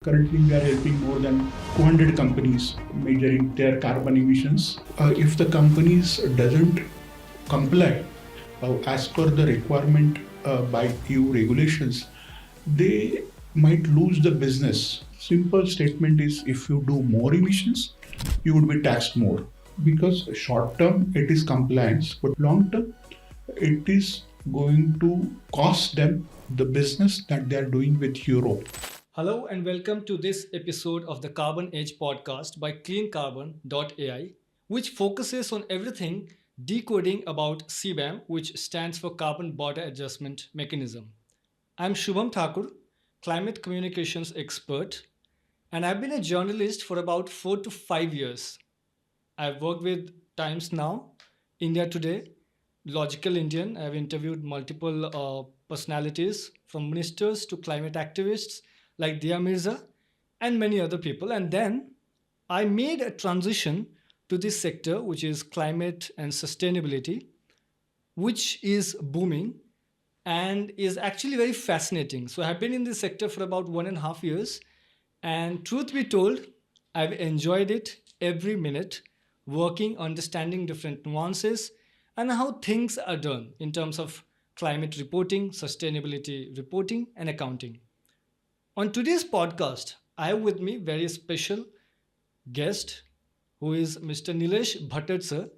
Currently, we are helping more than 200 companies measuring their carbon emissions. If the companies doesn't comply as per the requirement by EU regulations, they might lose the business. Simple statement is if you do more emissions, you would be taxed more. Because short term it is compliance, but long term it is going to cost them the business that they are doing with Europe. Hello and welcome to this episode of the Carbon Edge podcast by CleanCarbon.ai, which focuses on everything decoding about CBAM, which stands for Carbon Border Adjustment Mechanism. I'm Shubham Thakur, climate communications expert, and I've been a journalist for about 4 to 5 years. I've worked with Times Now, India Today, Logical Indian. I've interviewed multiple personalities from ministers to climate activists like Dia Mirza and many other people. And then I made a transition to this sector, which is climate and sustainability, which is booming and is actually very fascinating. So I've been in this sector for about 1.5 years. And truth be told, I've enjoyed it every minute, working, understanding different nuances and how things are done in terms of climate reporting, sustainability reporting, and accounting. On today's podcast, I have with me very special guest who is Mr. Nilesh Bhattad, sir.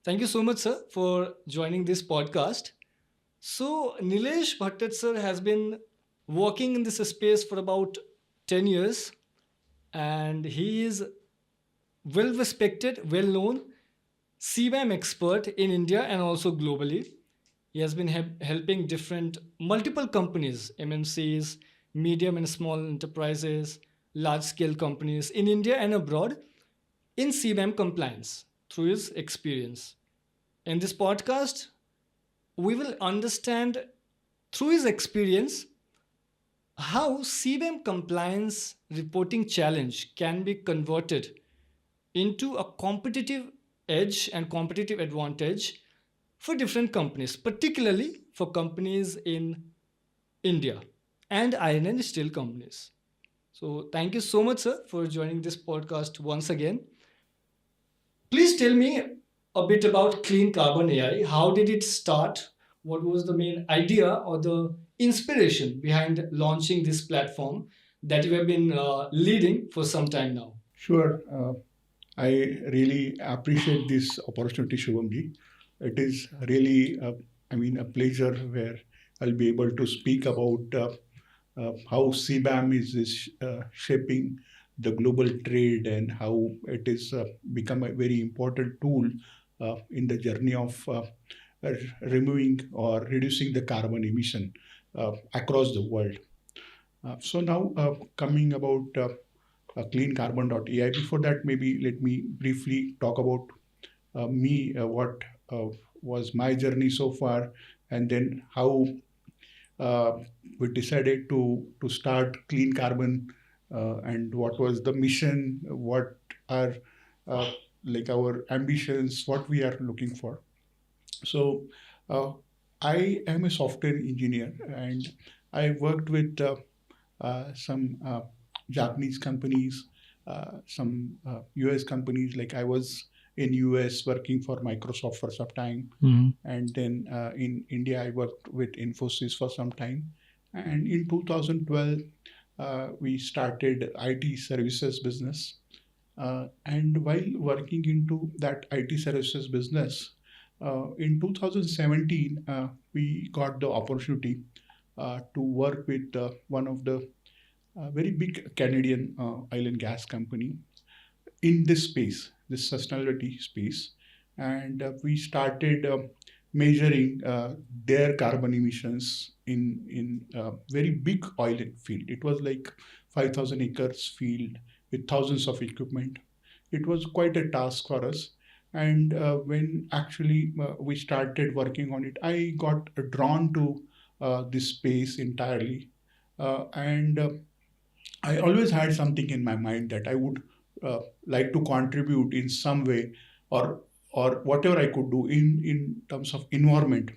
Thank you so much, sir, for joining this podcast. So, Nilesh Bhattad, sir, has been working in this space for about 10 years and he is well respected, well known CBAM expert in India and also globally. He has been helping different multiple companies, MNCs, medium and small enterprises, large scale companies in India and abroad in CBAM compliance through his experience. In this podcast, we will understand through his experience how CBAM compliance reporting challenge can be converted into a competitive edge and competitive advantage for different companies, particularly for companies in India and iron and steel companies. So thank you so much, sir, for joining this podcast once again. Please tell me a bit about Clean Carbon AI. How did it start? What was the main idea or the inspiration behind launching this platform that you have been leading for some time now? Sure. I really appreciate this opportunity, Shubhamji. It is really, a pleasure where I'll be able to speak about how CBAM is shaping the global trade and how it is become a very important tool in the journey of removing or reducing the carbon emission across the world. So now coming about CleanCarbon.ai. Before that, maybe let me briefly talk about what was my journey so far, and then how we decided to start Clean Carbon, and what was the mission, what are like our ambitions, what we are looking for. So I am a software engineer, and I worked with some Japanese companies, some US companies. Like I was in US working for Microsoft for some time, and then in India I worked with Infosys for some time. And in 2012, we started IT services business. And while working into that IT services business, in 2017, we got the opportunity to work with one of the very big Canadian oil and gas company in this space, this sustainability space. And we started measuring their carbon emissions in very big oil field. It was like 5,000 acres field with thousands of equipment. It was quite a task for us. And when actually we started working on it, I got drawn to this space entirely. And I always had something in my mind that I would like to contribute in some way, or whatever I could do in terms of environment.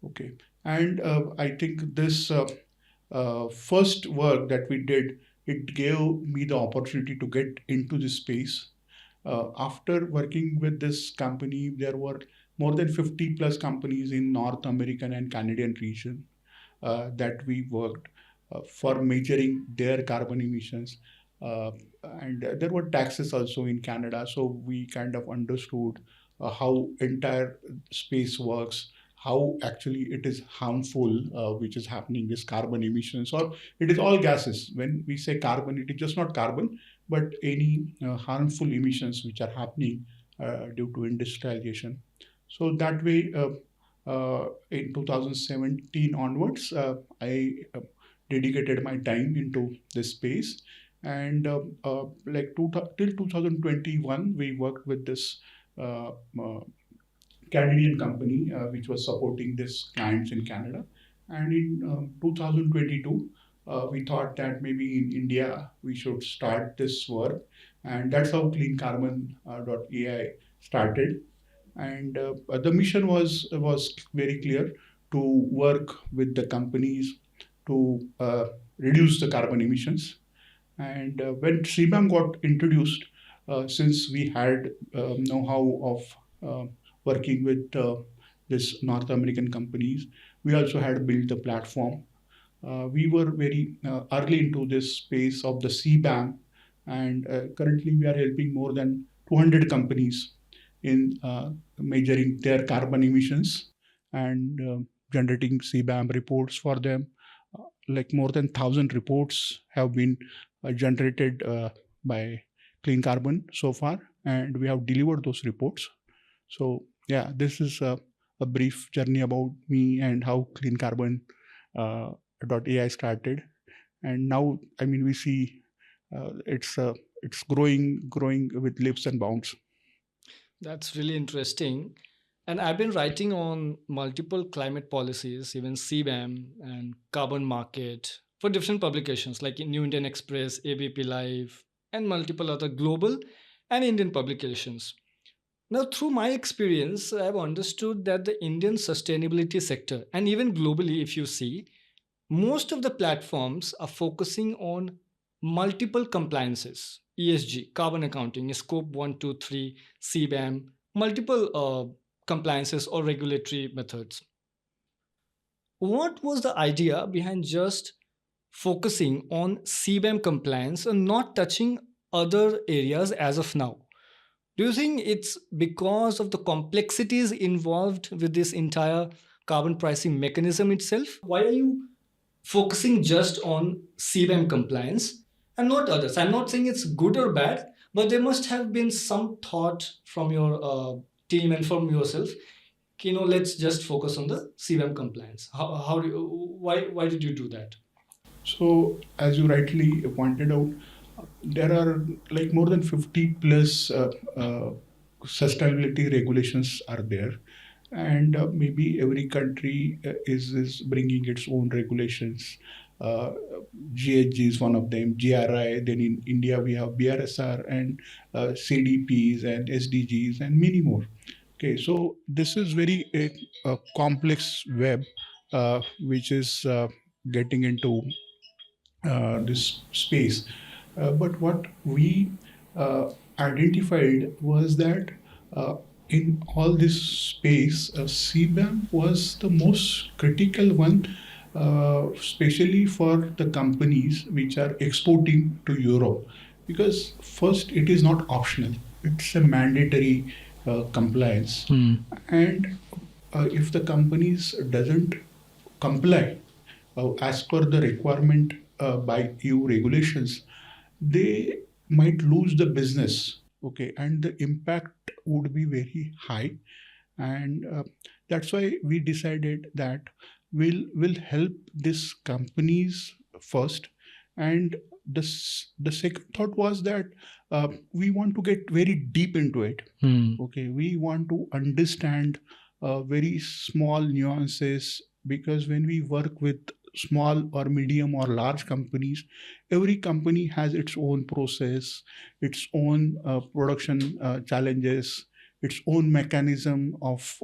Okay, and I think this first work that we did it gave me the opportunity to get into this space. After working with this company, there were more than 50 plus companies in North American and Canadian region that we worked for measuring their carbon emissions. Uh, and there were taxes also in Canada, so we kind of understood how entire space works, how actually it is harmful, which is happening, this carbon emissions, or it is all gases. When we say carbon, it is just not carbon, but any harmful emissions which are happening due to industrialization. So that way, in 2017 onwards, I dedicated my time into this space. And till 2021, we worked with this uh, uh, Canadian company which was supporting this clients in Canada. And in 2022, we thought that maybe in India we should start this work, and that's how CleanCarbon.ai started. And the mission was very clear, to work with the companies to reduce the carbon emissions. And when CBAM got introduced, since we had know-how of working with this North American companies, we also had built the platform. We were very early into this space of the CBAM, and currently we are helping more than 200 companies in measuring their carbon emissions and generating CBAM reports for them. Like more than 1,000 reports have been generated by Clean Carbon so far, and we have delivered those reports. So yeah, this is a brief journey about me and how Clean Carbon .ai started. And now, I mean, we see it's growing with leaps and bounds. That's really interesting. And I've been writing on multiple climate policies, even CBAM and carbon market, for different publications like in New Indian Express, ABP Live, and multiple other global and Indian publications. Now, through my experience, I've understood that the Indian sustainability sector, and even globally, if you see, most of the platforms are focusing on multiple compliances: ESG, carbon accounting, scope 1, 2, 3, CBAM, multiple compliances or regulatory methods. What was the idea behind just focusing on CBAM compliance and not touching other areas as of now? Do you think it's because of the complexities involved with this entire carbon pricing mechanism itself? Why are you focusing just on CBAM compliance and not others? I'm not saying it's good or bad, but there must have been some thought from your team and from yourself. Let's just focus on the CBAM compliance. How do you, why did you do that? So, as you rightly pointed out, there are like more than 50 plus sustainability regulations are there, and maybe every country is bringing its own regulations. Uh, GHG is one of them, GRI. Then in India we have BRSR and CDPs and SDGs and many more. Okay, so this is very a complex web which is getting into this space. But what we identified was that uh, in all this space, CBAM was the most critical one, especially for the companies which are exporting to Europe. Because first, it is not optional; it's a mandatory compliance, and if the companies doesn't comply as per the requirement by EU regulations, they might lose the business. Okay, and the impact would be very high, and that's why we decided that we'll help these companies first, and the second thought was that we want to get very deep into it. Okay, we want to understand very small nuances, because when we work with small or medium or large companies, every company has its own process, its own production challenges, its own mechanism of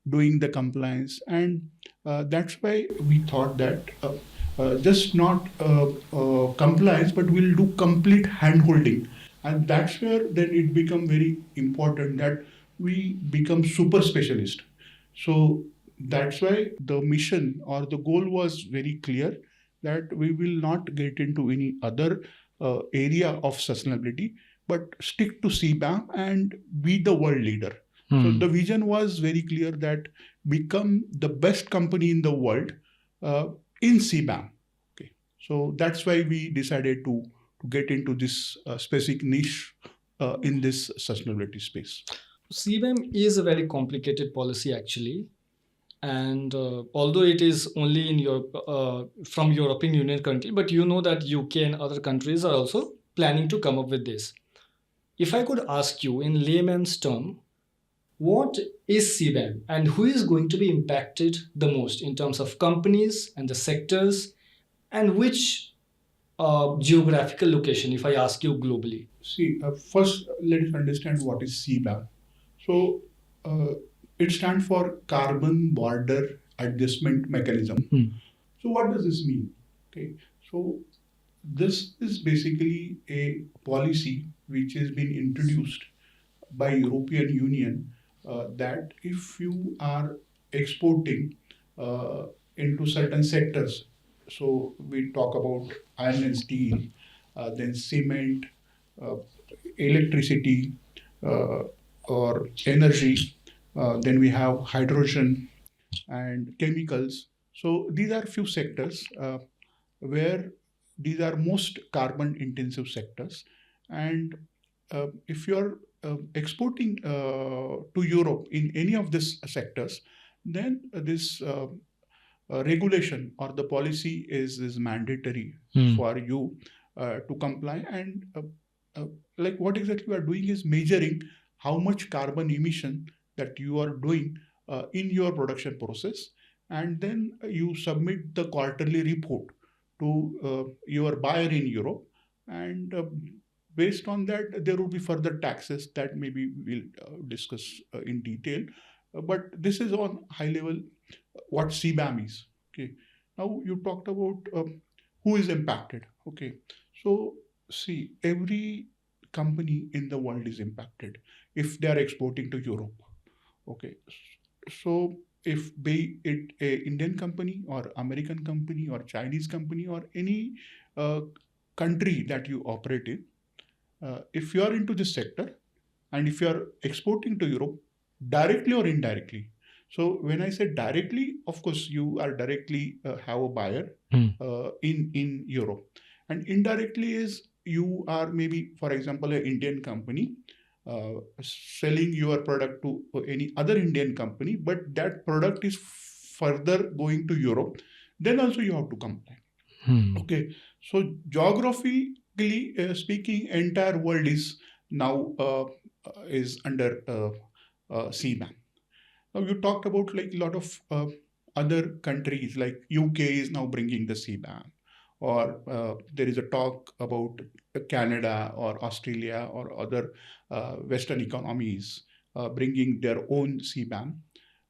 doing the compliance. And that's why we thought that just not compliance, but we'll do complete hand-holding. And that's where then it become very important that we become super specialist. So that's why the mission or the goal was very clear, that we will not get into any other area of sustainability, but stick to CBAM and be the world leader. So the vision was very clear, that become the best company in the world in CBAM. Okay, so that's why we decided to get into this specific niche in this sustainability space. CBAM is a very complicated policy actually, and although it is only in Europe, from European Union country, but you know that UK and other countries are also planning to come up with this. If I could ask you in layman's term, what is CBAM and who is going to be impacted the most in terms of companies and the sectors, and which geographical location, if I ask you globally? See, first let us understand what is CBAM. So it stands for Carbon Border Adjustment Mechanism. So what does this mean? Okay, so this is basically a policy which has been introduced by European Union, that if you are exporting into certain sectors, so we talk about iron and steel, then cement, uh, electricity, uh, or energy, then we have hydrogen and chemicals. So these are few sectors where these are most carbon intensive sectors. And if you're exporting to Europe in any of these sectors, then this regulation or the policy is mandatory for you to comply. And like what exactly we are doing is measuring how much carbon emission that you are doing in your production process, and then you submit the quarterly report to your buyer in Europe. And based on that, there will be further taxes that maybe we'll discuss in detail. But this is on high level what CBAM is. Okay. Now you talked about who is impacted. Okay. So see, every company in the world is impacted if they are exporting to Europe. Okay. So if be it a Indian company or American company or Chinese company or any uh, country that you operate in, if you are into this sector and if you are exporting to Europe directly or indirectly. So when I say directly, of course you are directly have a buyer in Europe, and indirectly is you are maybe, for example, an Indian company selling your product to any other Indian company, but that product is further going to Europe, then also you have to comply. Okay, so geographically speaking, entire world is now is under CBAM. Now you talked about like a lot of other countries, like UK is now bringing the CBAM, or there is a talk about Canada or Australia or other Western economies bringing their own CBAM.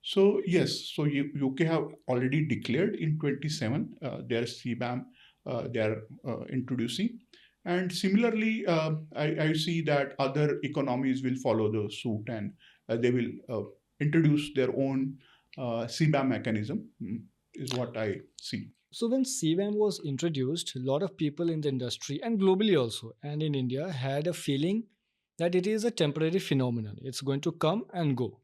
So yes, so UK have already declared in 27 their CBAM they are introducing. And similarly, I see that other economies will follow the suit, and they will introduce their own CBAM mechanism, is what I see. So when CBAM was introduced, a lot of people in the industry and globally also, and in India, had a feeling that it is a temporary phenomenon. It's going to come and go.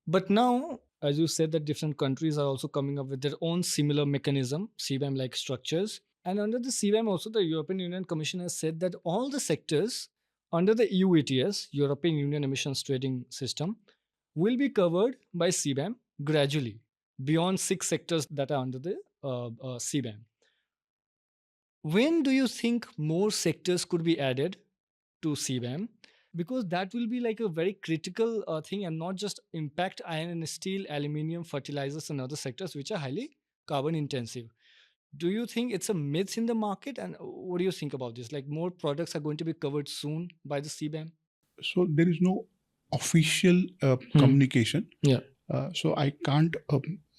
But now, as you said, that different countries are also coming up with their own similar mechanism, CBAM like structures. And under the CBAM, also the European Union Commission has said that all the sectors under the EU ETS, European Union Emissions Trading System, will be covered by CBAM gradually beyond 6 sectors that are under the CBAM. When do you think more sectors could be added to CBAM? Because that will be like a very critical thing and not just impact iron and steel, aluminium, fertilizers, and other sectors which are highly carbon intensive. Do you think it's a myth in the market? And what do you think about this? Like more products are going to be covered soon by the CBAM? So there is no official communication. Yeah. So I can't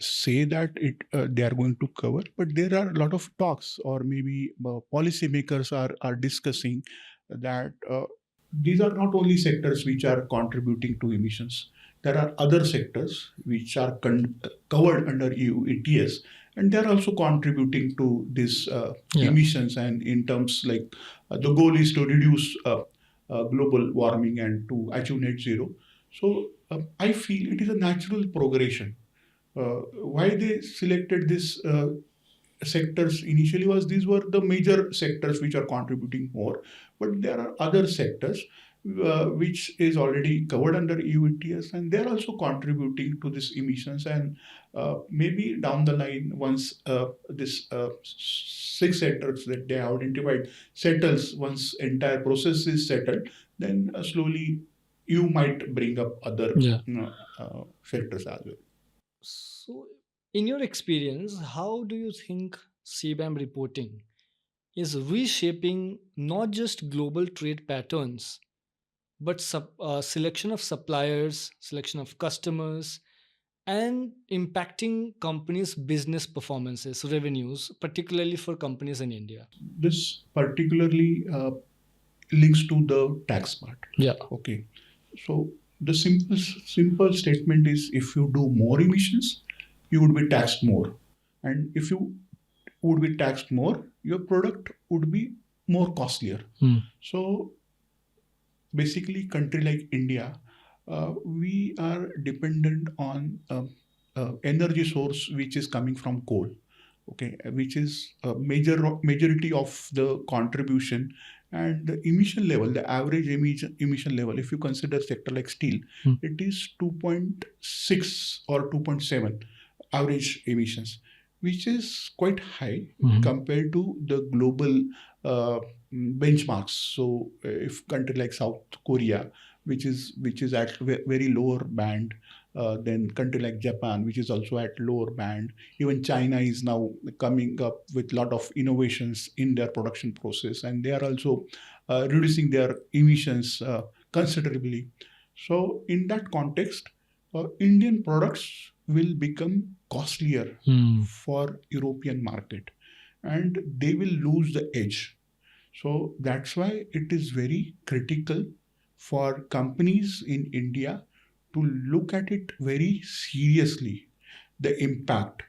say that they are going to cover, but there are a lot of talks, or maybe policymakers are discussing that these are not only sectors which are contributing to emissions. There are other sectors which are covered under EU ETS, and they are also contributing to this Yeah. emissions. And in terms like the goal is to reduce global warming and to achieve net zero. So I feel it is a natural progression. Why they selected this sectors initially was these were the major sectors which are contributing more, but there are other sectors which is already covered under EU ETS, and they are also contributing to this emissions. And maybe down the line, once this six sectors that they have identified settles, once entire process is settled, then slowly you might bring up other Yeah. sectors as well. So, in your experience, how do you think CBAM reporting is reshaping not just global trade patterns, but selection of suppliers, selection of customers, and impacting companies' business performances, revenues, particularly for companies in India? This particularly links to the tax part. Yeah. Okay, so the simple statement is if you do more emissions, you would be taxed more, and if you would be taxed more, your product would be more costlier. So basically, country like India, we are dependent on energy source which is coming from coal. Okay, which is a majority of the contribution, and the emission level, the average emission level, if you consider sector like steel, it is 2.6 or 2.7 average emissions, which is quite high compared to the global benchmarks. So if country like South Korea, which is at very lower band, then country like Japan, which is also at lower band. Even China is now coming up with a lot of innovations in their production process, and they are also reducing their emissions considerably. So in that context, Indian products will become costlier for European market, and they will lose the edge. So that's why it is very critical for companies in India to look at it very seriously, the impact.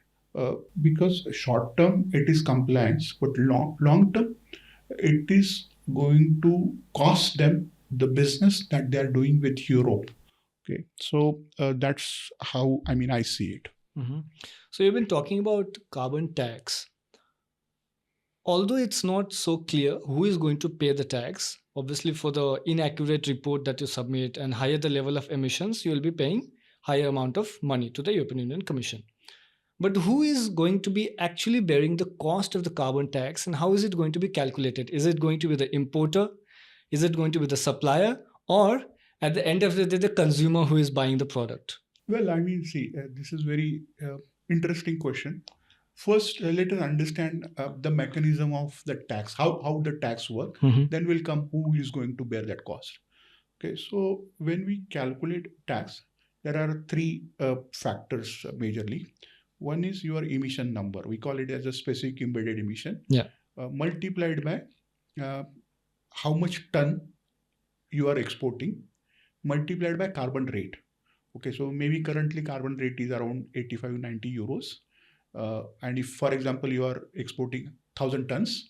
Because short term it is compliance, but long term it is going to cost them the business that they are doing with Europe. Okay, so that's how I see it. So, you've been talking about carbon tax. Although it's not so clear who is going to pay the tax, obviously for the inaccurate report that you submit and higher the level of emissions, you will be paying higher amount of money to the European Union Commission. But who is going to be actually bearing the cost of the carbon tax, and how is it going to be calculated? Is it going to be the importer? Is it going to be the supplier? Or at the end of the day, the consumer who is buying the product? Well, see, this is very interesting question. First, let us understand the mechanism of the tax, how the tax work. Then will come who is going to bear that cost. Okay, so when we calculate tax, there are three factors majorly. One is your emission number. We call it as a specific embedded emission. Yeah. Multiplied by how much ton you are exporting, multiplied by carbon rate. Okay, so maybe currently carbon rate is around 85-90 euros. And if, for example, you are exporting 1,000 tons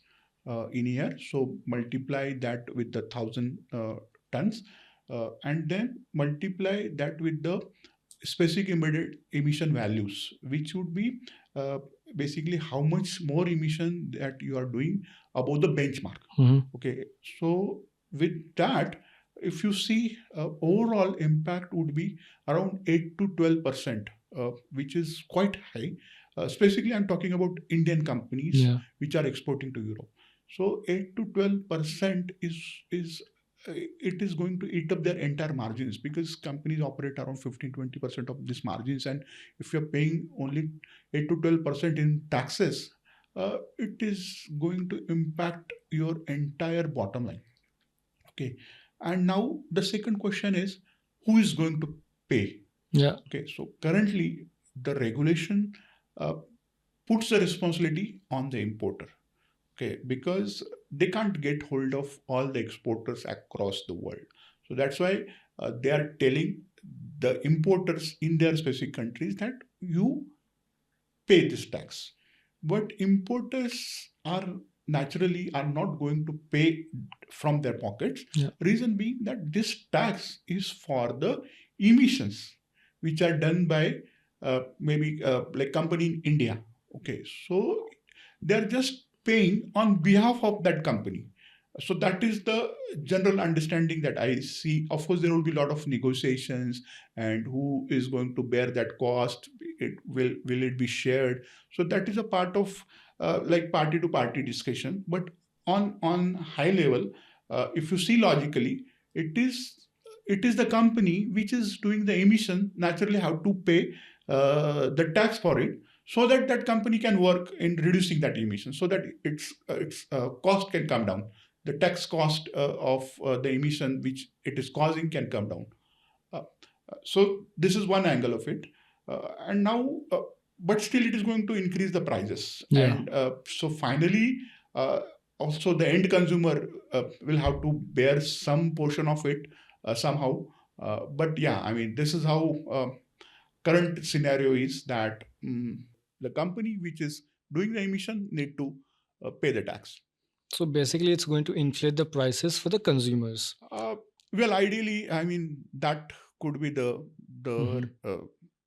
in a year, so multiply that with the 1,000 tons, and then multiply that with the specific embedded emission values, which would be basically how much more emission that you are doing above the benchmark. Okay, so with that, if you see overall impact would be around 8 to 12%, which is quite high. Specifically, I'm talking about Indian companies which are exporting to Europe. So 8 to 12% is it is going to eat up their entire margins, because companies operate around 15-20% of these margins, and if you're paying only 8 to 12% in taxes, it is going to impact your entire bottom line. Okay, and now the second question is who is going to pay? Yeah. Okay, so currently the regulation uh, puts the responsibility on the importer. Okay, because they can't get hold of all the exporters across the world. So that's why they are telling the importers in their specific countries that you pay this tax. But importers are naturally are not going to pay from their pockets. Yeah. Reason being that this tax is for the emissions which are done by maybe like company in India. Okay, so they are just paying on behalf of that company. So that is the general understanding that I see. Of course, there will be a lot of negotiations, and who is going to bear that cost? Will it be shared? So that is a part of like party to party discussion. But on high level, if you see logically, it is the company which is doing the emission naturally have to pay the tax for it, so that that company can work in reducing that emission, so that its cost can come down. The tax cost of the emission which it is causing can come down. Uh, so this is one angle of it, and now, but still it is going to increase the prices, Yeah. and so finally, uh, also the end consumer will have to bear some portion of it somehow. But yeah, I mean, this is how current scenario is that the company which is doing the emission need to pay the tax. So basically, it's going to inflate the prices for the consumers. Uh, well, ideally, I mean that could be the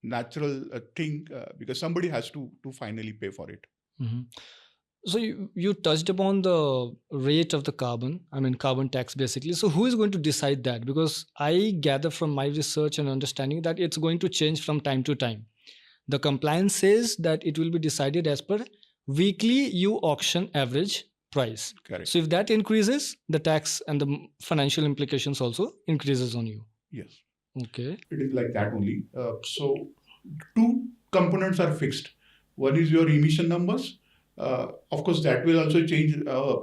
natural thing, because somebody has to finally pay for it. Mhm. So you touched upon the rate of the carbon, I mean carbon tax basically. So who is going to decide that? Because I gather from my research and understanding that it's going to change from time to time. The compliance says that it will be decided as per weekly you auction average price. Correct. So if that increases, the tax and the financial implications also increases on you. Yes, Okay. it is like that only. So two components are fixed. One is your emission numbers. Of course, that will also change,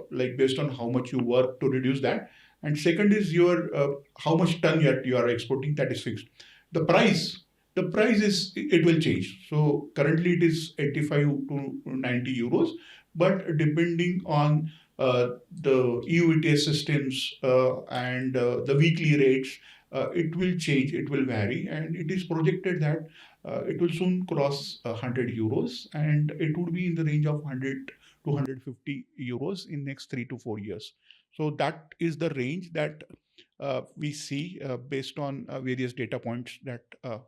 like based on how much you work to reduce that. And second is your how much ton you are exporting. That is fixed. The price, the price is it will change. So currently it is 85 to 90 euros, but depending on the EU ETS systems and the weekly rates, it will change. It will vary, and it is projected that it will soon cross 100 euros, and it would be in the range of 100 to 150 euros in next 3 to 4 years. So that is the range that we see based on various data points that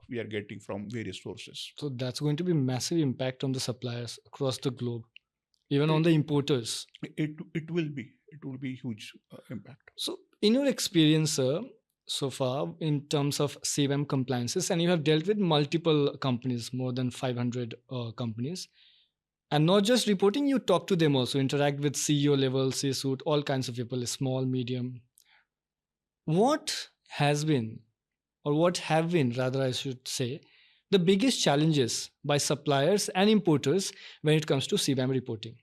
we are getting from various sources. So that's going to be massive impact on the suppliers across the globe, even on the importers. It will be huge impact. So in your experience, sir, so far in terms of CBAM compliances, and you have dealt with multiple companies, more than 500 companies, and not just reporting, you talk to them also, interact with CEO level, C-suite, all kinds of people, small, medium. What has been, or what have been, rather, I should say, the biggest challenges by suppliers and importers when it comes to CBAM reporting?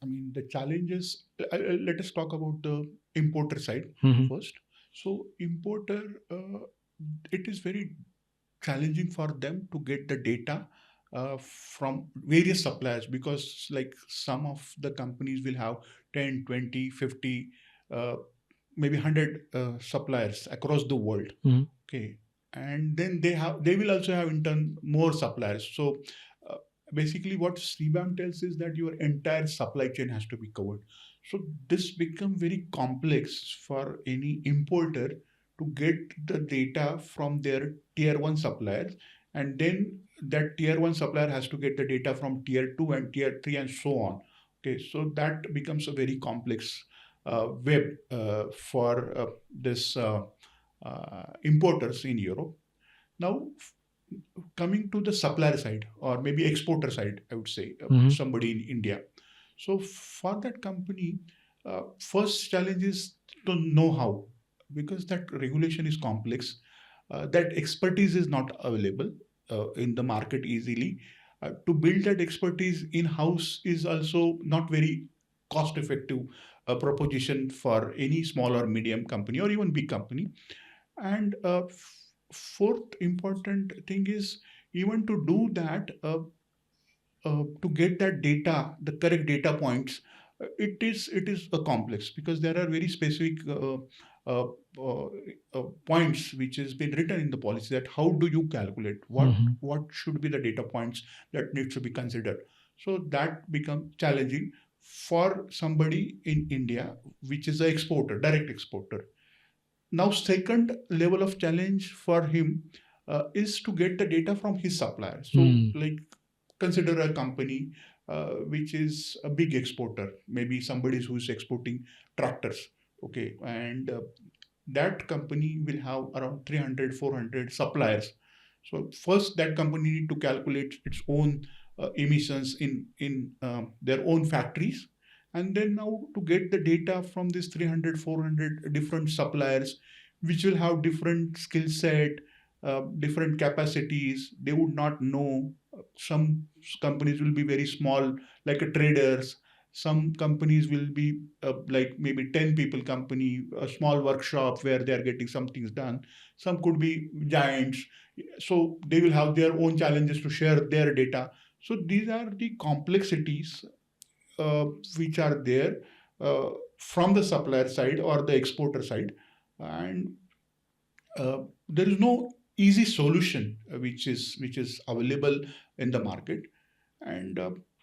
I mean, the challenges, let us talk about the importer side first. So, importer, it is very challenging for them to get the data from various suppliers, because like some of the companies will have 10, 20, 50, uh, maybe 100 suppliers across the world. Okay, and then they will also have in turn more suppliers. So uh, basically what CBAM tells is that your entire supply chain has to be covered. So this becomes very complex for any importer to get the data from their tier 1 suppliers, and then that tier 1 supplier has to get the data from tier 2 and tier 3 and so on. Okay, so that becomes a very complex web for this importers in Europe. Now, coming to the supplier side or maybe exporter side, I would say somebody in India. So for that company, first challenge is to know how, because that regulation is complex. That expertise is not available in the market easily. To build that expertise in house is also not very cost effective proposition for any small or medium company or even big company. And fourth important thing is even to do that, to get that data, the correct data points, it is a complex because there are very specific uh, uh, points which has been written in the policy that how do you calculate what should be the data points that needs to be considered. So that becomes challenging for somebody in India, which is a exporter, direct exporter. Now, second level of challenge for him is to get the data from his supplier. So, like, consider a company which is a big exporter, maybe somebody who's exporting tractors. Okay, and that company will have around 300, 400 suppliers. So first, that company need to calculate its own emissions in their own factories, and then now to get the data from these 300, 400 different suppliers, which will have different skill set, different capacities. They would not know. Some companies will be very small, like a traders. Some companies will be like maybe 10 people company, a small workshop where they are getting some things done. Some could be giants. So they will have their own challenges to share their data. So these are the complexities uh, which are there uh, from the supplier side or the exporter side. And there is no easy solution which is available in the market. And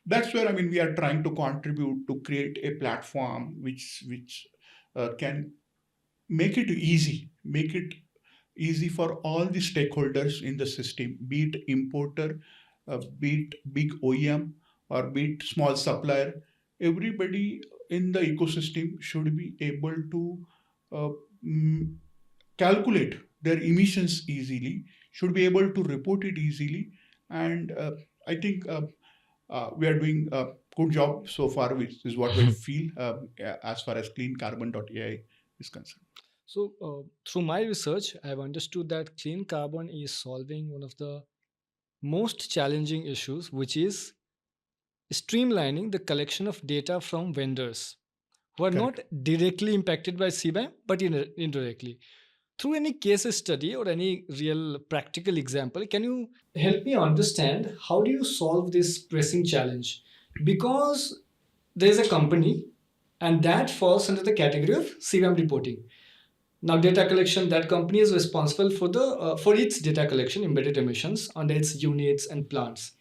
that's where, I mean, we are trying to contribute to create a platform which can make it easy for all the stakeholders in the system, be it importer, be it big OEM, or be it small supplier. Everybody in the ecosystem should be able to uh, mm, calculate their emissions easily, should be able to report it easily. And I think we are doing a good job so far, which is what I feel as far as CleanCarbon.ai is concerned. So, through my research, I've understood that clean carbon is solving one of the most challenging issues, which is streamlining the collection of data from vendors who are not Correct. directly impacted by CBAM but indirectly. Through any case study or any real practical example, can you help me understand how do you solve this pressing challenge? Because there's a company and that falls under the category of CBAM reporting. Now, data collection, that company is responsible for its data collection, embedded emissions under its units and plants.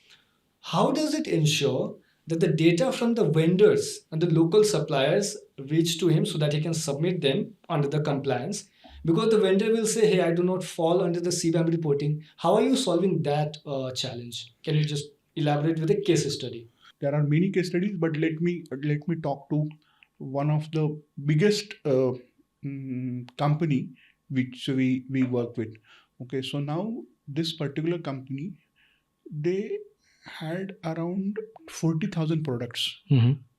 How does it ensure that the data from the vendors and the local suppliers reach to him so that he can submit them under the compliance? Because the vendor will say, "Hey, I do not fall under the CBAM reporting." How are you solving that challenge? Can you just elaborate with a case study? There are many case studies, but let me talk to one of the biggest company which we work with. Okay, so now this particular company, they had around 40,000 products.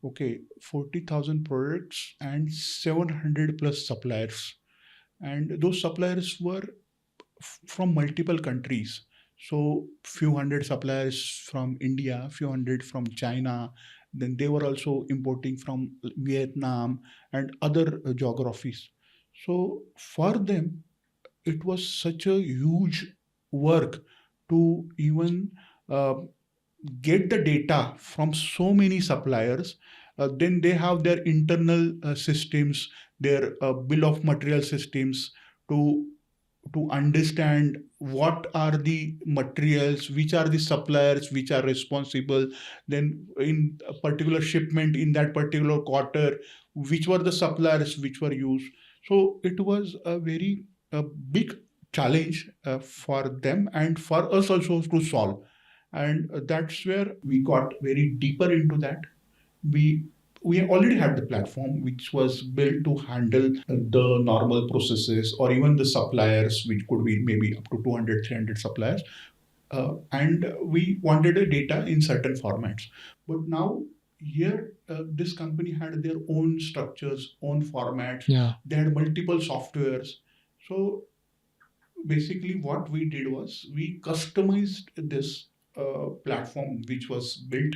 Okay, 40,000 products and 700 plus suppliers. And those suppliers were from multiple countries. So few hundred suppliers from India, few hundred from China. Then they were also importing from Vietnam and other geographies. So for them, it was such a huge work to even uh, get the data from so many suppliers. Then they have their internal systems, their bill of material systems to understand what are the materials, which are the suppliers which are responsible, then in a particular shipment in that particular quarter, which were the suppliers which were used. So it was a very big challenge for them and for us also to solve. And that's where we got very deeper into that. We we already had the platform which was built to handle the normal processes, or even the suppliers, which could be maybe up to 200, 300 suppliers. And we wanted a data in certain formats. But now here, this company had their own structures, own formats. Yeah. They had multiple softwares. So basically what we did was we customized this platform which was built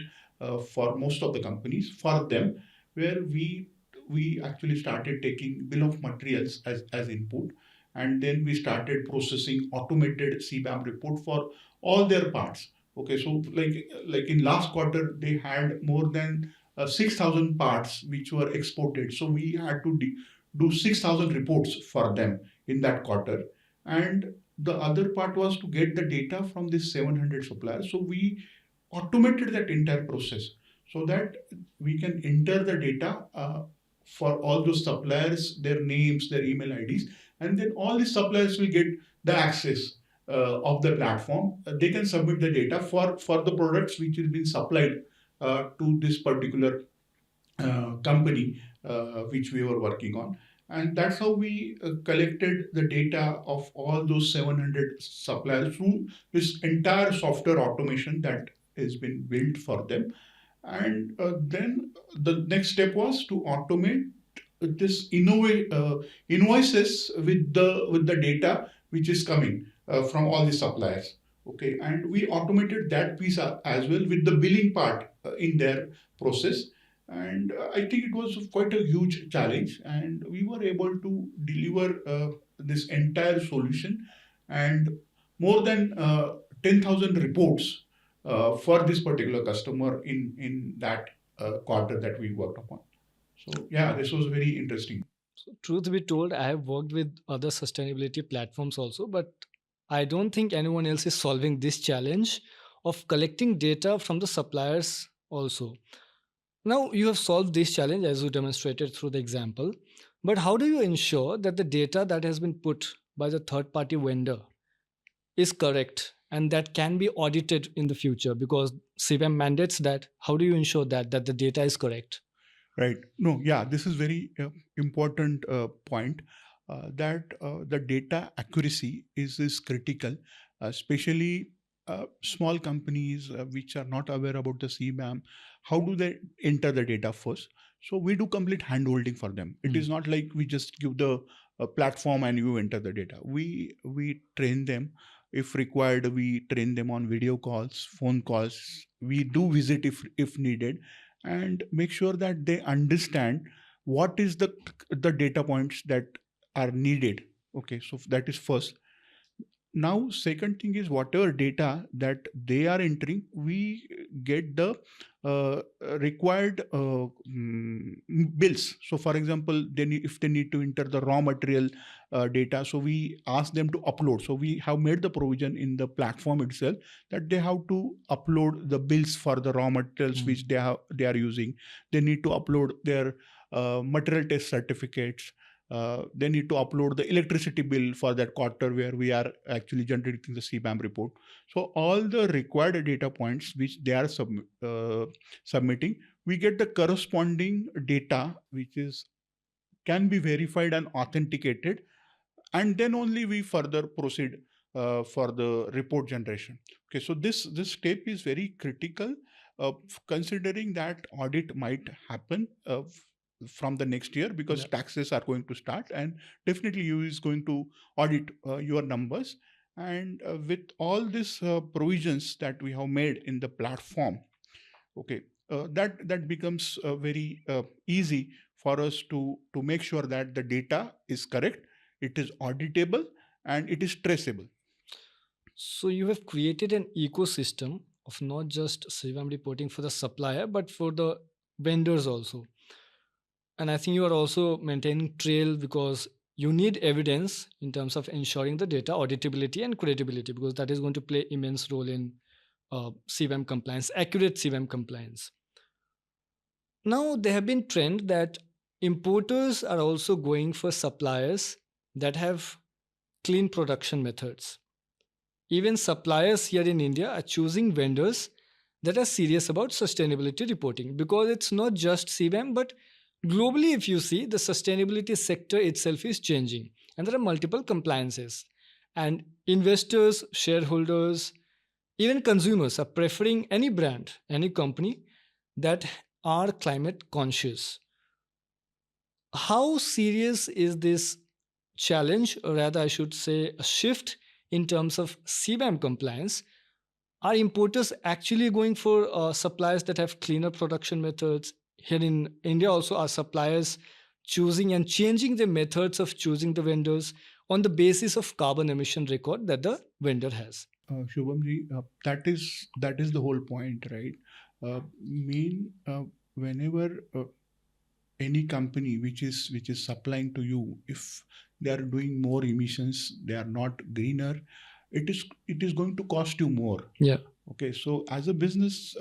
for most of the companies for them, where we actually started taking bill of materials as input. and then we started processing automated CBAM report for all their parts. Okay, so like in last quarter, they had more than 6,000 parts which were exported. So we had to do 6,000 reports for them in that quarter. And the other part was to get the data from these 700 suppliers. So we automated that entire process so that we can enter the data for all those suppliers, their names, their email IDs, and then all the suppliers will get the access of the platform. They can submit the data for the products which is being supplied to this particular company which we were working on. And that's how we collected the data of all those 700 suppliers through this entire software automation that has been built for them. And then the next step was to automate this invoices with the data which is coming from all the suppliers. Okay, and we automated that piece as well with the billing part in their process. And I think it was quite a huge challenge, and we were able to deliver this entire solution and more than 10,000 reports for this particular customer in that quarter that we worked upon. So yeah, this was very interesting. So, truth be told, I have worked with other sustainability platforms also, but I don't think anyone else is solving this challenge of collecting data from the suppliers also. Now, you have solved this challenge as you demonstrated through the example, but how do you ensure that the data that has been put by the third party vendor is correct and that can be audited in the future? Because CBAM mandates that. How do you ensure that the data is correct? Right. No, yeah, this is very important point that the data accuracy is critical, especially small companies which are not aware about the CBAM. How do they enter the data first? So we do complete handholding for them. It is not like we just give the platform and you enter the data. We train them. If required, we train them on video calls, phone calls. We do visit if needed, and make sure that they understand what is the data points that are needed. Okay, so that is first. Now second thing is whatever data that they are entering, we get the required bills. So for example, if they need to enter the raw material data, so we ask them to upload. So we have made the provision in the platform itself that they have to upload the bills for the raw materials which they are using. They need to upload their material test certificates. They need to upload the electricity bill for that quarter where we are actually generating the CBAM report. So all the required data points which they are submitting, we get the corresponding data which can be verified and authenticated, and then only we further proceed for the report generation. Okay, so this step is very critical, considering that audit might happen from the next year, because taxes are going to start, and definitely you is going to audit your numbers. And with all these provisions that we have made in the platform, okay, that becomes very easy for us to make sure that the data is correct, it is auditable, and it is traceable. So you have created an ecosystem of not just CBAM reporting for the supplier, but for the vendors also. And I think you are also maintaining trail because you need evidence in terms of ensuring the data auditability and credibility, because that is going to play immense role in CBAM compliance, accurate CBAM compliance. Now there have been trend that importers are also going for suppliers that have clean production methods. Even suppliers here in India are choosing vendors that are serious about sustainability reporting, because it's not just CBAM, but globally, if you see, the sustainability sector itself is changing, and there are multiple compliances. And investors, shareholders, even consumers are preferring any brand, any company that are climate conscious. How serious is this challenge, or rather, I should say, a shift in terms of CBAM compliance? Are importers actually going for suppliers that have cleaner production methods? Here in India, also, are suppliers choosing and changing the methods of choosing the vendors? on the basis of carbon emission record that the vendor has. Shubhamji, that is the whole point, right? Whenever any company which is supplying to you, if they are doing more emissions, they are not greener, it is going to cost you more. Yeah. Okay, so as a business,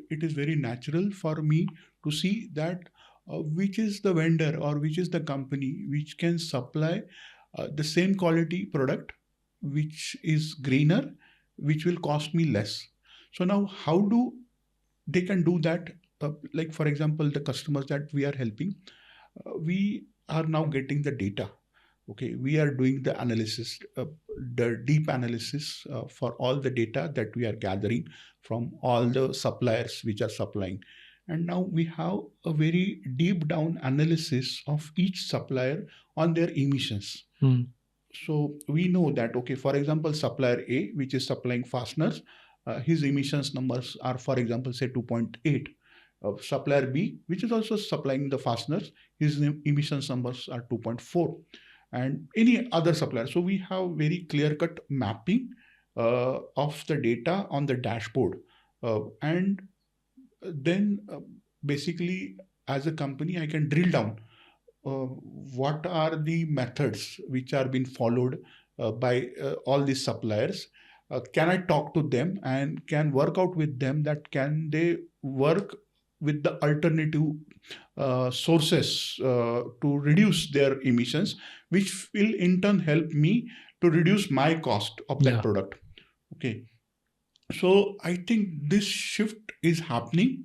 it is very natural for me to see that which is the vendor or which is the company which can supply the same quality product, which is greener, which will cost me less. So now, how do they can do that? Like for example, the customers that we are helping, we are now getting the data. Okay, we are doing the analysis, the deep analysis for all the data that we are gathering from all the suppliers which are supplying. And now we have a very deep down analysis of each supplier on their emissions. So we know that, okay, for example, supplier A, which is supplying fasteners, his emissions numbers are, for example, say 2.8. Supplier B, which is also supplying the fasteners, his emissions numbers are 2.4. And any other supplier. So we have very clear-cut mapping of the data on the dashboard. And then basically, as a company, I can drill down what are the methods which are being followed by all these suppliers. Can I talk to them and can work out with them that can they work with the alternative sources to reduce their emissions, which will in turn help me to reduce my cost of that product. Okay. So I think this shift is happening,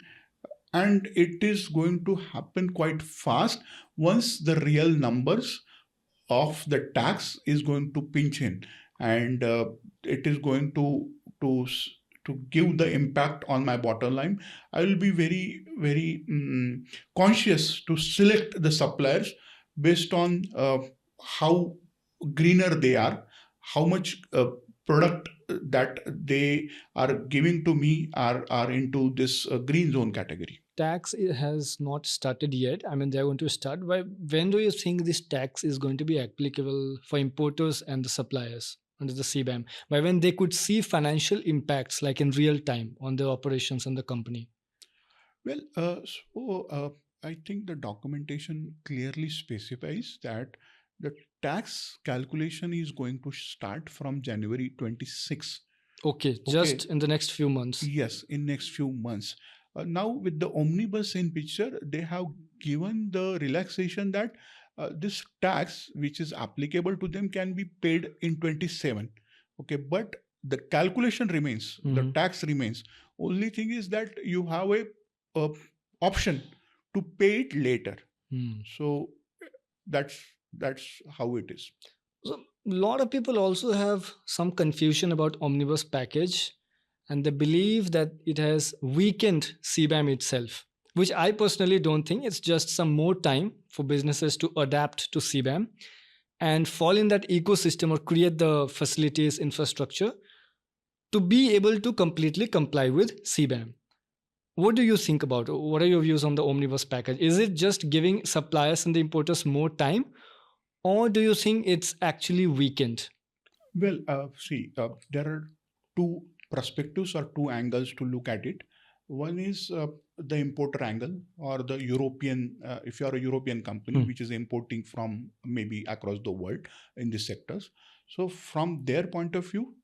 and it is going to happen quite fast once the real numbers of the tax is going to pinch in, and it is going to give the impact on my bottom line. I will be very, very conscious to select the suppliers based on how greener they are, how much product that they are giving to me are into this green zone category. Tax has not started yet. I mean, they're going to start. When do you think this tax is going to be applicable for importers and the suppliers under the CBAM? By when they could see financial impacts, like in real time, on their operations and the company? Well, I think the documentation clearly specifies that the tax calculation is going to start from January 26. Okay, just in the next few months. Yes, in next few months. Now with the Omnibus in picture, they have given the relaxation that this tax, which is applicable to them, can be paid in 27. Okay, but the calculation remains, the tax remains. Only thing is that you have a option to pay it later. So that's how it is. So a lot of people also have some confusion about Omnibus package, and they believe that it has weakened CBAM itself, which I personally don't think. It's just some more time for businesses to adapt to CBAM and fall in that ecosystem or create the facilities, infrastructure to be able to completely comply with CBAM. What do you think about it? What are your views on the Omnibus package? Is it just giving suppliers and the importers more time, or do you think it's actually weakened? Well, there are two perspectives or two angles to look at it. One is the importer angle, or the European, if you are a European company which is importing from maybe across the world in these sectors. So from their point of view,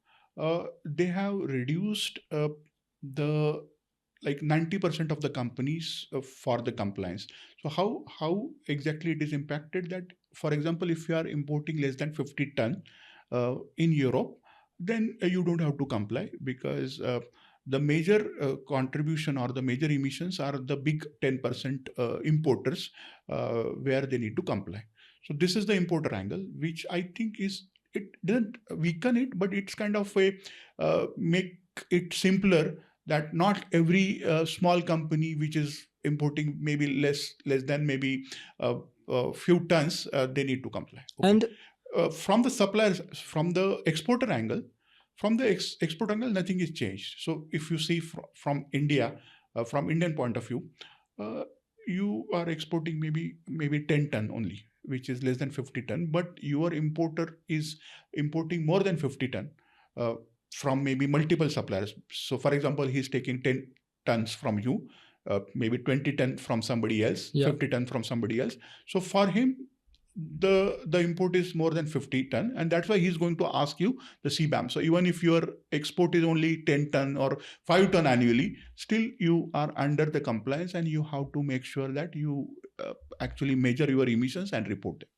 they have reduced the like 90% of the companies for the compliance. So how exactly it is impacted? That, for example, if you are importing less than 50 ton in Europe, then you don't have to comply, because the major contribution or the major emissions are the big 10% importers where they need to comply. So this is the importer angle, which I think it doesn't weaken it, but it's kind of a make it simpler, that not every small company which is importing maybe less than maybe a few tons, they need to comply. Okay. And from the suppliers, from the exporter angle, export angle, nothing is changed. So if you see from India, from Indian point of view, you are exporting maybe 10 ton only, which is less than 50 ton, but your importer is importing more than 50 ton uh, from maybe multiple suppliers. So for example, he's taking 10 tons from you, maybe 20 ton from somebody else, Yeah. 50 ton from somebody else. So for him, the import is more than 50 ton, and that's why he's going to ask you the CBAM. So even if your export is only 10 ton or 5 ton annually, still you are under the compliance, and you have to make sure that you actually measure your emissions and report them.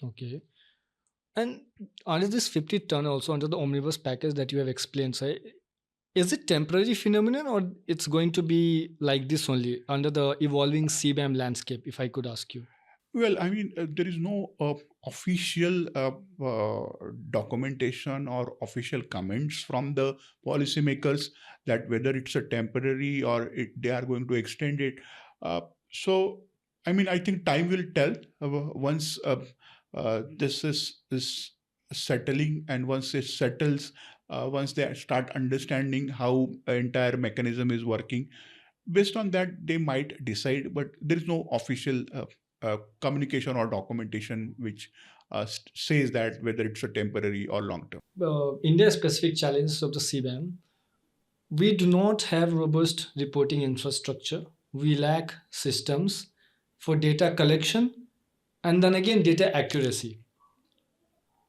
Okay. And under this 50 ton, also under the omnibus package that you have explained, sir, is it temporary phenomenon or it's going to be like this only under the evolving CBAM landscape, if I could ask you? Well, I mean, there is no official documentation or official comments from the policymakers that whether it's a temporary or they are going to extend it. So, I mean, I think time will tell once this is settling, and once it settles, once they start understanding how entire mechanism is working. Based on that, they might decide, but there is no official communication or documentation which says that whether it's a temporary or long term. India specific challenges of the CBAM. We do not have robust reporting infrastructure. We lack systems for data collection and then again data accuracy.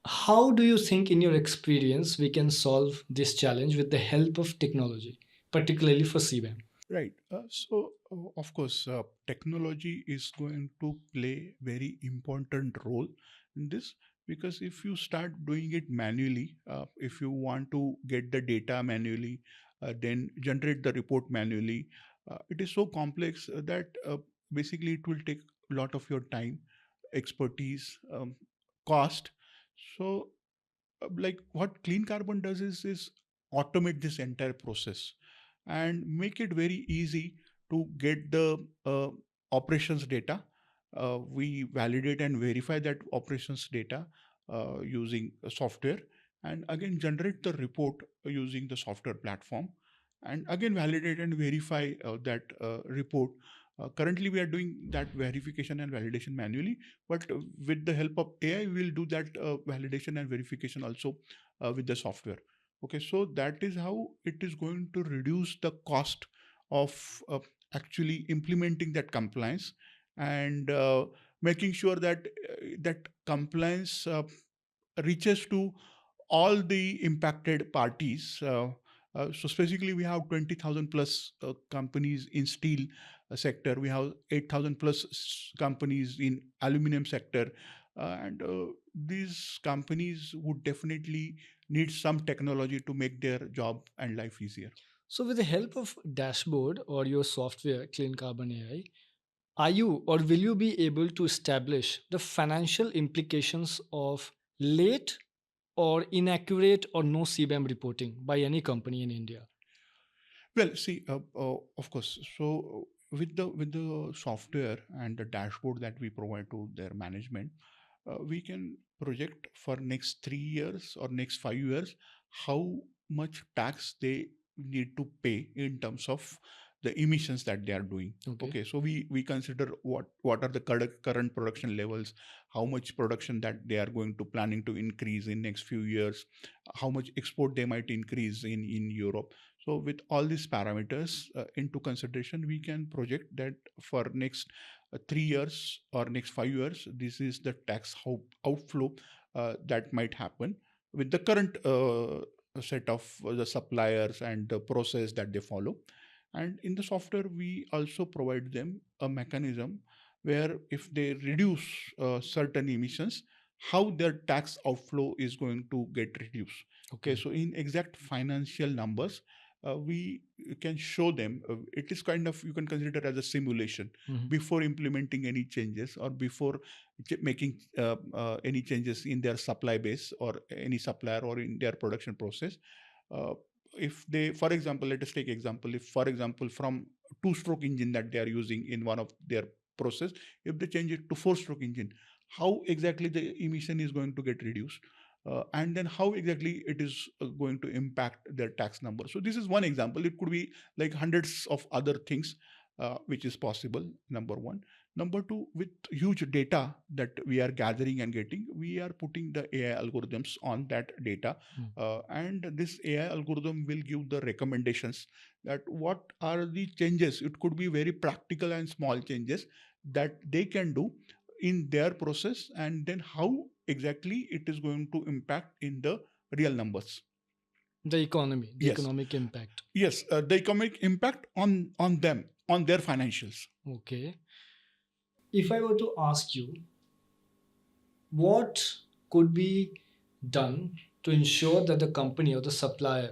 How do you think, in your experience, we can solve this challenge with the help of technology, particularly for CBAM? Right. Of course, technology is going to play very important role in this, because if you start doing it manually, if you want to get the data manually, then generate the report manually, it is so complex that basically it will take a lot of your time, expertise, cost. So, like what Clean Carbon does is automate this entire process and make it very easy to get the operations data. We validate and verify that operations data using software, and again generate the report using the software platform, and again validate and verify that report. Currently, we are doing that verification and validation manually, but with the help of AI, we'll do that validation and verification also with the software. Okay, so that is how it is going to reduce the cost of actually implementing that compliance, and making sure that that compliance reaches to all the impacted parties. So specifically, we have 20,000 plus companies in steel sector. We have 8,000 plus companies in aluminium sector, and these companies would definitely need some technology to make their job and life easier. So, with the help of dashboard or your software, Clean Carbon AI, are you or will you be able to establish the financial implications of late or inaccurate or no CBAM reporting by any company in India? Well, see, of course. So with the software and the dashboard that we provide to their management, we can project for next 3 years or next 5 years how much tax they need to pay in terms of the emissions that they are doing. Okay, so we consider what are the current production levels, how much production that they are going to planning to increase in next few years, how much export they might increase in Europe. So with all these parameters into consideration, we can project that for next 3 years or next 5 years, this is the tax outflow that might happen with the current set of the suppliers and the process that they follow. And in the software, we also provide them a mechanism where if they reduce certain emissions, how their tax outflow is going to get reduced. Okay, so in exact financial numbers, we can show them. It is kind of, you can consider it as a simulation before implementing any changes or before making any changes in their supply base or any supplier or in their production process. Uh, if they, for example, let us take example, if for example from two-stroke engine that they are using in one of their process, if they change it to four-stroke engine, how exactly the emission is going to get reduced, and then how exactly it is going to impact their tax number. So this is one example. It could be like hundreds of other things which is possible, number one. Number two, with huge data that we are gathering and getting, we are putting the AI algorithms on that data. And this AI algorithm will give the recommendations that what are the changes. It could be very practical and small changes that they can do in their process, and then how exactly it is going to impact in the real numbers. The economy, the Yes. economic impact. Yes, the economic impact on them, on their financials. Okay. If I were to ask you, what could be done to ensure that the company or the supplier,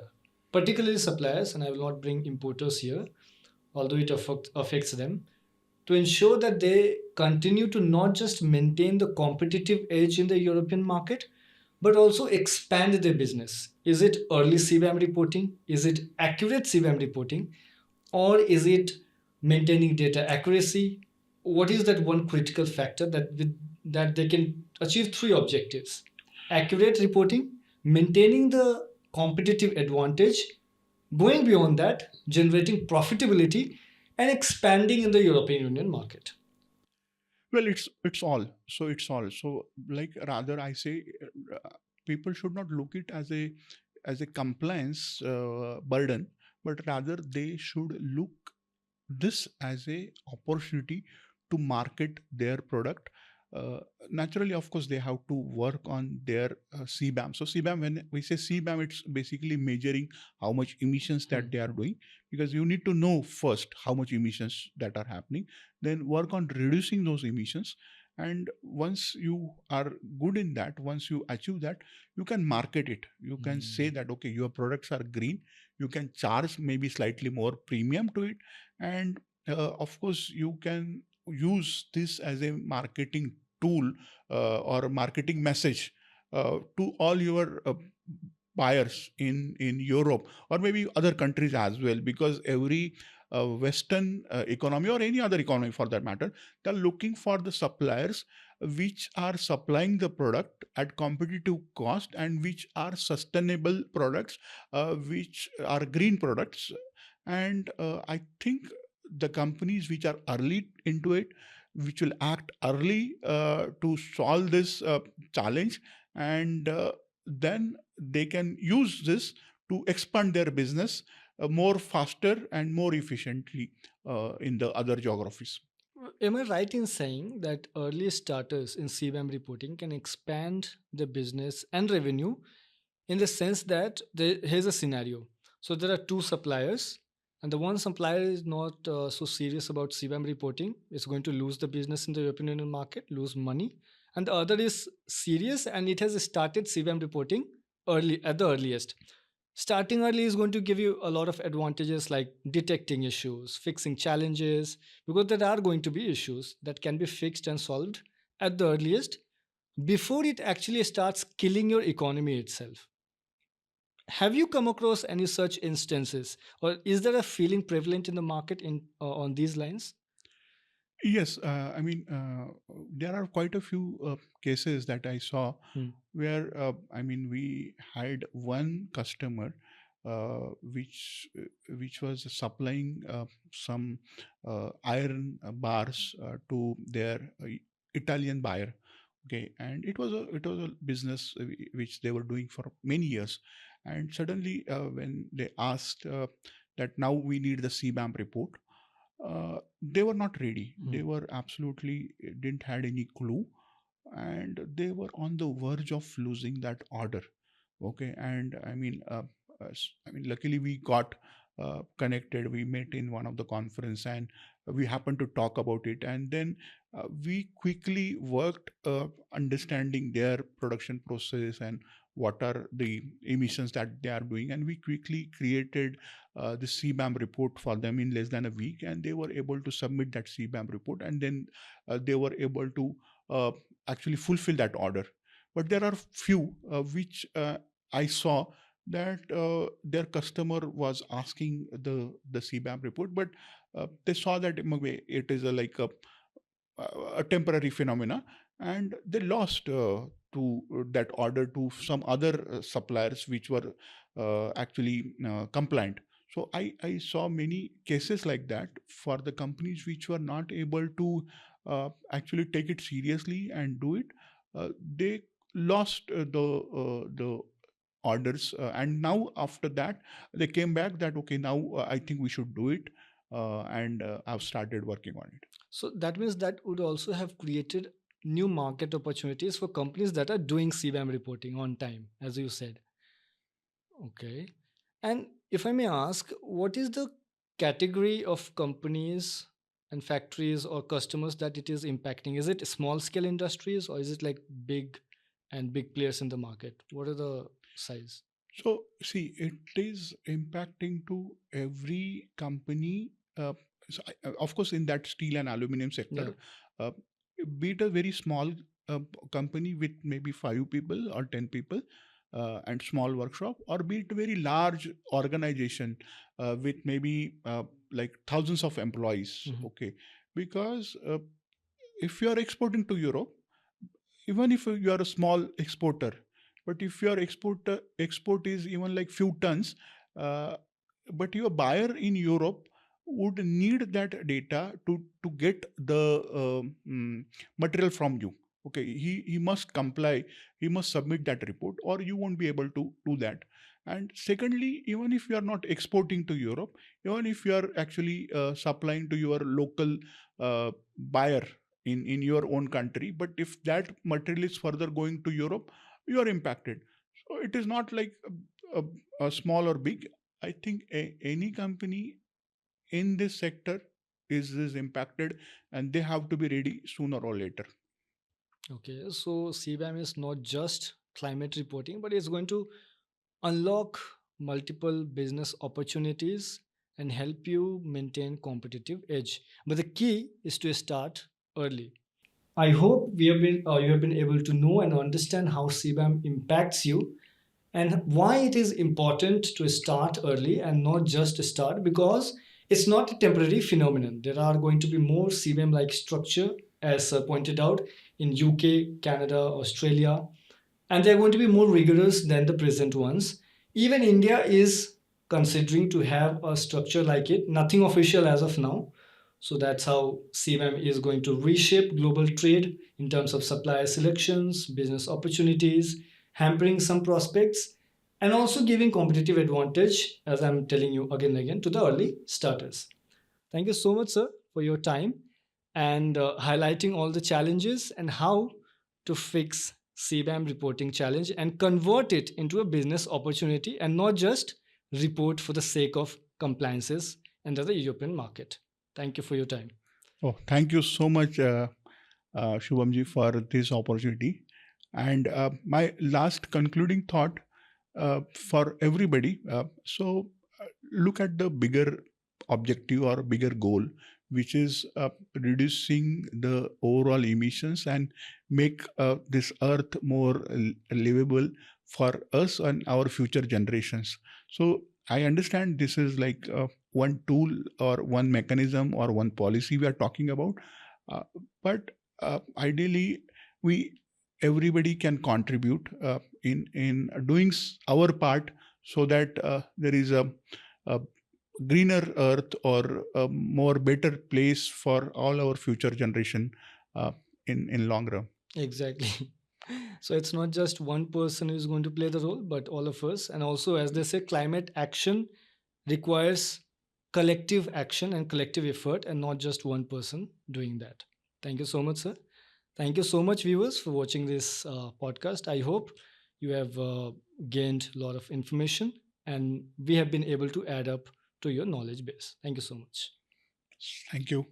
particularly suppliers, and I will not bring importers here, although it affects them, to ensure that they continue to not just maintain the competitive edge in the European market, but also expand their business? Is it early CBAM reporting? Is it accurate CBAM reporting? Or is it maintaining data accuracy? What is that one critical factor that they can achieve three objectives: accurate reporting, maintaining the competitive advantage, going beyond that, generating profitability, and expanding in the European Union market? Well, it's all. So it's all. So like rather, I say people should not look it as a compliance burden, but rather they should look this as a opportunity to market their product. Naturally, of course, they have to work on their CBAM. So CBAM, when we say CBAM, it's basically measuring how much emissions that they are doing, because you need to know first how much emissions that are happening, then work on reducing those emissions. And once you are good in that, once you achieve that, you can market it. You can say that, okay, your products are green. You can charge maybe slightly more premium to it. And of course, you can use this as a marketing tool or a marketing message to all your buyers in Europe or maybe other countries as well, because every Western economy or any other economy for that matter, they're looking for the suppliers which are supplying the product at competitive cost and which are sustainable products, which are green products. And I think the companies which are early into it, which will act early to solve this challenge, and then they can use this to expand their business more faster and more efficiently in the other geographies. Am I right in saying that early starters in CBAM reporting can expand their business and revenue, in the sense that here's a scenario? So there are two suppliers, and the one supplier is not so serious about CBAM reporting, is going to lose the business in the European Union market, lose money, and the other is serious and it has started CBAM reporting early, at the earliest. Starting early is going to give you a lot of advantages like detecting issues, fixing challenges, because there are going to be issues that can be fixed and solved at the earliest before it actually starts killing your economy itself. Have you come across any such instances, or is there a feeling prevalent in the market in on these lines? Yes, I mean, there are quite a few cases that I saw where, I mean, we had one customer which was supplying some iron bars to their Italian buyer. Okay, and it was a business which they were doing for many years, and suddenly when they asked that now we need the CBAM report, they were not ready. They were absolutely didn't had any clue, and they were on the verge of losing that order. Okay, and I mean, I mean, luckily we got connected. We met in one of the conference, and we happened to talk about it, and then we quickly worked understanding their production process and what are the emissions that they are doing, and we quickly created the CBAM report for them in less than a week, and they were able to submit that CBAM report, and then they were able to actually fulfill that order. But there are few which I saw that their customer was asking the CBAM report, but they saw that maybe it is like a temporary phenomena, and they lost to that order to some other suppliers which were actually compliant. So I saw many cases like that for the companies which were not able to actually take it seriously and do it. They lost the orders, and now after that they came back that okay, now I think we should do it, and I've started working on it. So that means that would also have created new market opportunities for companies that are doing CBAM reporting on time, as you said. Okay. And if I may ask, what is the category of companies and factories or customers that it is impacting? Is it small scale industries or is it like big and big players in the market? What are the size? So see, it is impacting to every company. Of course, in that steel and aluminum Yeah. sector, uh, be it a very small company with maybe 5 people or 10 people, and small workshop, or be it a very large organization with maybe like thousands of employees. Mhm. Okay, because if you are exporting to Europe, even if you are a small exporter, but if your export is even like few tons, uh, but your buyer in Europe would need that data to get the material from you. Okay, he must comply, he must submit that report, or you won't be able to do that. And secondly, even if you are not exporting to Europe, even if you are actually supplying to your local buyer in your own country, but if that material is further going to Europe, you are impacted. So it is not like a small or big. I think any company in this sector is impacted, and they have to be ready sooner or later. Okay, so CBAM is not just climate reporting, but it's going to unlock multiple business opportunities and help you maintain competitive edge. But the key is to start early. I hope you have been able to know and understand how CBAM impacts you and why it is important to start early and not just start, because it's not a temporary phenomenon. There are going to be more CBAM like structure, as pointed out, in UK, Canada, Australia, and they're going to be more rigorous than the present ones. Even India is considering to have a structure like it, nothing official as of now. So that's how CBAM is going to reshape global trade in terms of supplier selections, business opportunities, hampering some prospects, and also giving competitive advantage, as I'm telling you again and again, to the early starters. Thank you so much, sir, for your time and highlighting all the challenges and how to fix CBAM reporting challenge and convert it into a business opportunity and not just report for the sake of compliances under the European market. Thank you for your time. Oh, thank you so much, Shubhamji, for this opportunity. And my last concluding thought for everybody. Look at the bigger objective or bigger goal, which is reducing the overall emissions and make this earth more livable for us and our future generations. So I understand this is like one tool or one mechanism or one policy we are talking about, uh, but ideally we everybody can contribute in doing our part, so that there is a greener earth or a more better place for all our future generation uh, in long run. Exactly. So it's not just one person who's going to play the role, but all of us. And also, as they say, climate action requires collective action and collective effort, and not just one person doing that. Thank you so much, sir. Thank you so much, viewers, for watching this podcast. I hope you have gained a lot of information and we have been able to add up to your knowledge base. Thank you so much. Thank you.